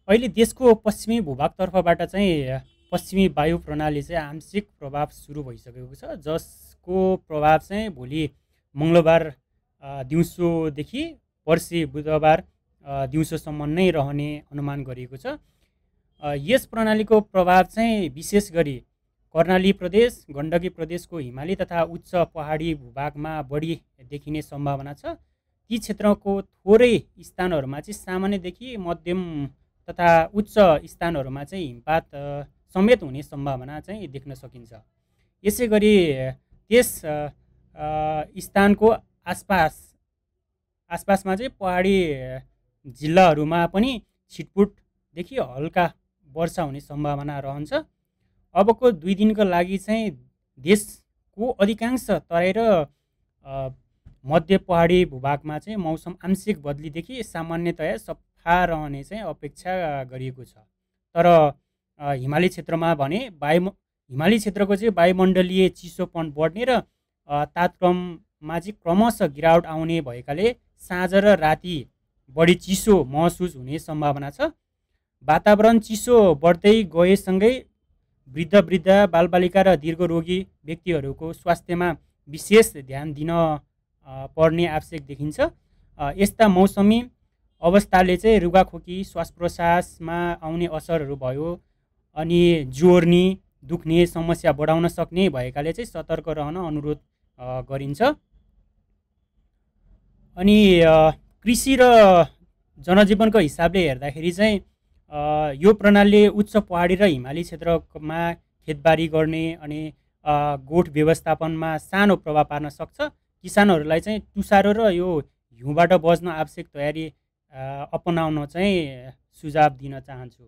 अहिले देशको पश्चिमी भूभागतर्फबाट चाहिँ पश्चिमी वायु प्रणाली चाहिँ आंशिक प्रभाव सुरु भइसकेको छ, जसको प्रभाव चाहिँ भोलि मङ्गलबार दिउँसोदेखि पर्सि बुधबार दिउँसोसम्म नै रहने अनुमान गरिएको छ। यस प्रणालीको प्रभाव चाहिँ विशेष गरी कर्णाली प्रदेश, गण्डकी प्रदेशको हिमाली तथा उच्च पहाडी भूभागमा बढी देखिने सम्भावना छ। ती क्षेत्रको थोरै स्थानहरूमा चाहिँ सामान्यदेखि मध्यम तथा उच्च स्थानहरूमा चाहिँ हिमपात समेत हुने सम्भावना चाहिँ देख्न सकिन्छ। यसै गरी त्यस स्थानको आसपासमा चाहिँ पहाडी जिल्लाहरूमा पनि छिटपुटदेखि हल्का वर्षा हुने सम्भावना रहन्छ। अबको 2 दिनको लागि चाहिँ देशको अधिकांश तराई र मध्य पहाडी भूभागमा चाहिँ मौसम आंशिक बदलीदेखि सामान्यतया सफा रहने चाहिँ अपेक्षा गरिएको छ। तर हिमाली क्षेत्रमा भने हिमाली क्षेत्रको चाहिँ वायुमण्डलीय चिसोपन बढ्ने र तापक्रममा चाहिँ क्रमशः गिरावट आउने भएकाले साँझ र राति बढी चिसो महसुस हुने सम्भावना छ। वातावरण चिसो बढ्दै गएसँगै वृद्ध बालबालिका र दीर्घरोगी व्यक्तिहरूको स्वास्थ्यमा विशेष ध्यान दिन पर्ने आवश्यक देखिन्छ। यस्ता मौसमी अवस्थाले चाहिँ रुगाखोकी, श्वास प्रश्वासमा आउने असरहरू भयो अनि जोर्नी दुख्ने समस्या बढाउन सक्ने भएकाले चाहिँ सतर्क रहन अनुरोध गरिन्छ। अनि कृषि र जनजीवनको हिसाबले हेर्दाखेरि चाहिँ यो प्रणालीले उच्च पहाडी र हिमाली क्षेत्रमा खेतबारी गर्ने अनि गोठ व्यवस्थापनमा सानो प्रभाव पार्न सक्छ। किसानहरूलाई चाहिँ तुषारो र यो हिउँबाट बच्न आवश्यक तयारी अपनाउन चाहिँ सुझाव दिन चाहन्छु।